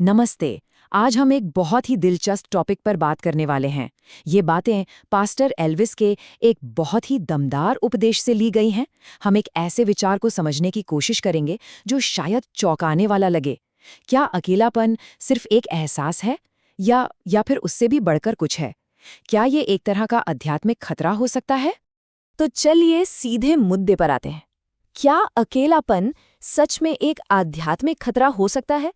नमस्ते। आज हम एक बहुत ही दिलचस्प टॉपिक पर बात करने वाले हैं। ये बातें पास्टर एल्विस के एक बहुत ही दमदार उपदेश से ली गई हैं। हम एक ऐसे विचार को समझने की कोशिश करेंगे जो शायद चौंकाने वाला लगे। क्या अकेलापन सिर्फ एक एहसास है या फिर उससे भी बढ़कर कुछ है? क्या ये एक तरह का आध्यात्मिक खतरा हो सकता है? तो चलिए सीधे मुद्दे पर आते हैं। क्या अकेलापन सच में एक आध्यात्मिक खतरा हो सकता है?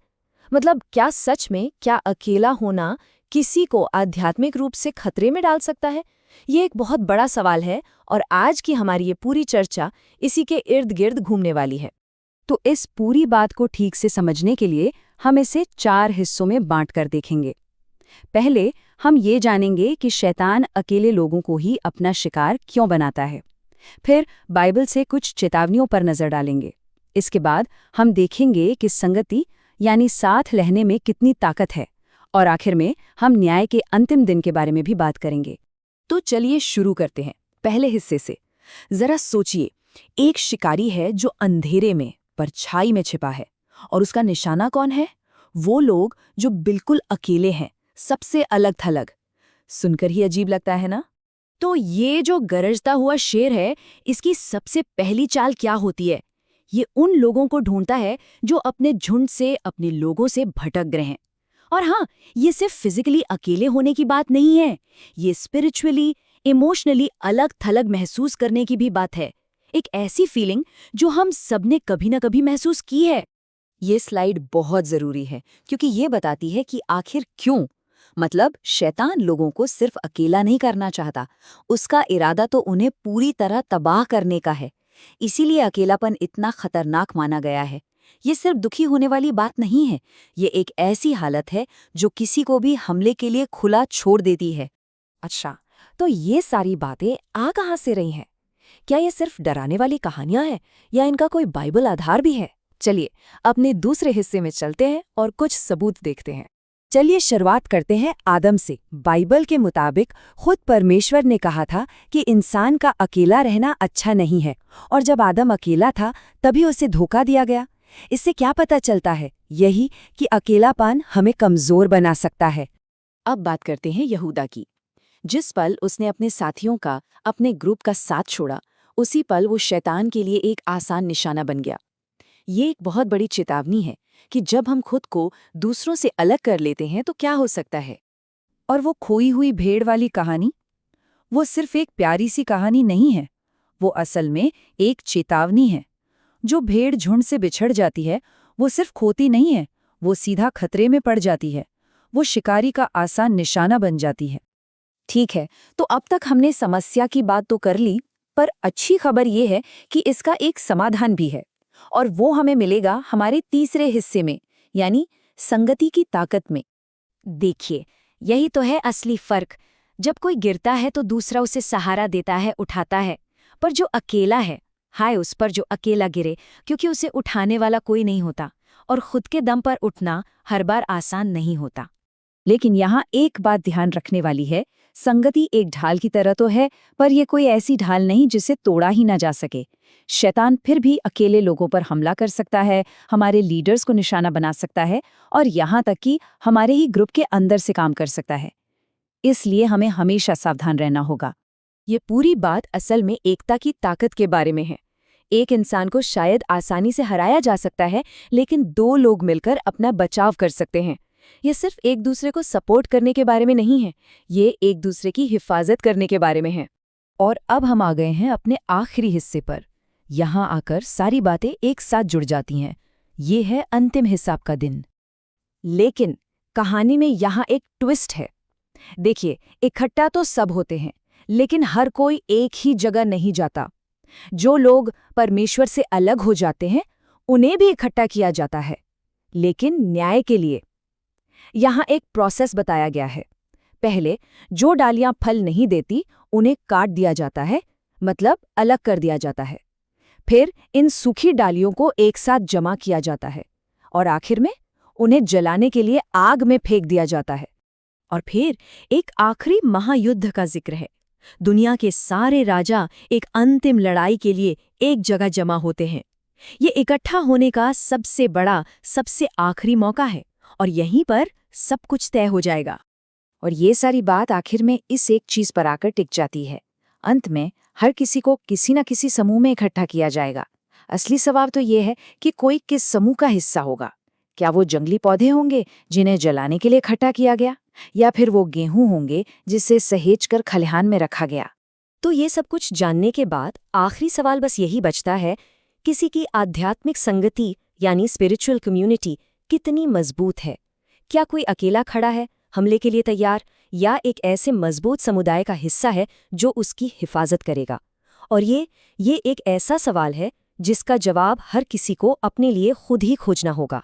मतलब क्या अकेला होना किसी को आध्यात्मिक रूप से खतरे में डाल सकता है? ये एक बहुत बड़ा सवाल है और आज की हमारी ये पूरी चर्चा इसी के इर्द गिर्द घूमने वाली है। तो इस पूरी बात को ठीक से समझने के लिए हम इसे 4 हिस्सों में बांटकर देखेंगे। पहले हम ये जानेंगे कि शैतान अकेले लोगों को ही अपना शिकार क्यों बनाता है। फिर बाइबल से कुछ चेतावनियों पर नजर डालेंगे। इसके बाद हम देखेंगे कि संगति यानी साथ रहने में कितनी ताकत है। और आखिर में हम न्याय के अंतिम दिन के बारे में भी बात करेंगे। तो चलिए शुरू करते हैं पहले हिस्से से। जरा सोचिए, एक शिकारी है जो अंधेरे में परछाई में छिपा है, और उसका निशाना कौन है? वो लोग जो बिल्कुल अकेले हैं, सबसे अलग थलग। सुनकर ही अजीब लगता है ना? तो ये जो गरजता हुआ शेर है, इसकी सबसे पहली चाल क्या होती है? ये उन लोगों को ढूंढता है जो अपने झुंड से, अपने लोगों से भटक गए हैं। और हाँ, ये सिर्फ फिजिकली अकेले होने की बात नहीं है, ये स्पिरिचुअली, इमोशनली अलग थलग महसूस करने की भी बात है। एक ऐसी फीलिंग जो हम सबने कभी ना कभी महसूस की है। ये स्लाइड बहुत जरूरी है क्योंकि ये बताती है कि आखिर क्यों। मतलब शैतान लोगों को सिर्फ अकेला नहीं करना चाहता, उसका इरादा तो उन्हें पूरी तरह तबाह करने का है। इसीलिए अकेलापन इतना खतरनाक माना गया है। ये सिर्फ दुखी होने वाली बात नहीं है, ये एक ऐसी हालत है जो किसी को भी हमले के लिए खुला छोड़ देती है। अच्छा, तो ये सारी बातें आ कहाँ से रही हैं? क्या ये सिर्फ डराने वाली कहानियां हैं या इनका कोई बाइबल आधार भी है? चलिए अपने दूसरे हिस्से में चलते हैं और कुछ सबूत देखते हैं। चलिए शुरुआत करते हैं आदम से। बाइबल के मुताबिक खुद परमेश्वर ने कहा था कि इंसान का अकेला रहना अच्छा नहीं है, और जब आदम अकेला था तभी उसे धोखा दिया गया। इससे क्या पता चलता है? यही कि अकेलापन हमें कमजोर बना सकता है। अब बात करते हैं यहूदा की। जिस पल उसने अपने साथियों का, अपने ग्रुप का साथ छोड़ा, उसी पल वो शैतान के लिए एक आसान निशाना बन गया। ये एक बहुत बड़ी चेतावनी है कि जब हम खुद को दूसरों से अलग कर लेते हैं तो क्या हो सकता है। और वो खोई हुई भेड़ वाली कहानी, वो सिर्फ एक प्यारी सी कहानी नहीं है, वो असल में एक चेतावनी है। जो भेड़ झुंड से बिछड़ जाती है, वो सिर्फ खोती नहीं है, वो सीधा खतरे में पड़ जाती है। वो शिकारी का आसान निशाना बन जाती है। ठीक है, तो अब तक हमने समस्या की बात तो कर ली, पर अच्छी खबर ये है कि इसका एक समाधान भी है, और वो हमें मिलेगा हमारे तीसरे हिस्से में, यानी संगति की ताकत में। देखिए, यही तो है असली फर्क। जब कोई गिरता है तो दूसरा उसे सहारा देता है, उठाता है। पर जो अकेला है, हाय उस पर जो अकेला गिरे, क्योंकि उसे उठाने वाला कोई नहीं होता, और खुद के दम पर उठना हर बार आसान नहीं होता। लेकिन यहाँ एक बात ध्यान रखने वाली है, संगति एक ढाल की तरह तो है, पर यह कोई ऐसी ढाल नहीं जिसे तोड़ा ही ना जा सके। शैतान फिर भी अकेले लोगों पर हमला कर सकता है, हमारे लीडर्स को निशाना बना सकता है, और यहाँ तक कि हमारे ही ग्रुप के अंदर से काम कर सकता है। इसलिए हमें हमेशा सावधान रहना होगा। ये पूरी बात असल में एकता की ताकत के बारे में है। एक इंसान को शायद आसानी से हराया जा सकता है, लेकिन 2 लोग मिलकर अपना बचाव कर सकते हैं। ये सिर्फ एक दूसरे को सपोर्ट करने के बारे में नहीं है, ये एक दूसरे की हिफाजत करने के बारे में है। और अब हम आ गए हैं अपने आखिरी हिस्से पर। यहाँ आकर सारी बातें एक साथ जुड़ जाती हैं। ये है अंतिम हिसाब का दिन। लेकिन कहानी में यहाँ एक ट्विस्ट है। देखिए, इकट्ठा तो सब होते हैं, लेकिन हर कोई एक ही जगह नहीं जाता। जो लोग परमेश्वर से अलग हो जाते हैं, उन्हें भी इकट्ठा किया जाता है, लेकिन न्याय के लिए। यहाँ एक प्रोसेस बताया गया है। पहले जो डालियां फल नहीं देती, उन्हें काट दिया जाता है, मतलब अलग कर दिया जाता है। फिर इन सूखी डालियों को एक साथ जमा किया जाता है, और आखिर में उन्हें जलाने के लिए आग में फेंक दिया जाता है। और फिर एक आखिरी महायुद्ध का जिक्र है। दुनिया के सारे राजा एक अंतिम लड़ाई के लिए एक जगह जमा होते हैं। ये इकट्ठा होने का सबसे बड़ा, सबसे आखिरी मौका है, और यहीं पर सब कुछ तय हो जाएगा। और ये सारी बात आखिर में इस एक चीज पर आकर टिक जाती है। अंत में हर किसी को किसी न किसी समूह में इकट्ठा किया जाएगा। असली सवाल तो ये है कि कोई किस समूह का हिस्सा होगा। क्या वो जंगली पौधे होंगे जिन्हें जलाने के लिए इकट्ठा किया गया, या फिर वो गेहूं होंगे जिसे सहेजकर खलिहान में रखा गया। तो ये सब कुछ जानने के बाद आखिरी सवाल बस यही बचता है, किसी की आध्यात्मिक संगति यानी स्पिरिचुअल कम्युनिटी कितनी मजबूत है। क्या कोई अकेला खड़ा है, हमले के लिए तैयार, या एक ऐसे मजबूत समुदाय का हिस्सा है जो उसकी हिफाजत करेगा। और ये एक ऐसा सवाल है जिसका जवाब हर किसी को अपने लिए खुद ही खोजना होगा।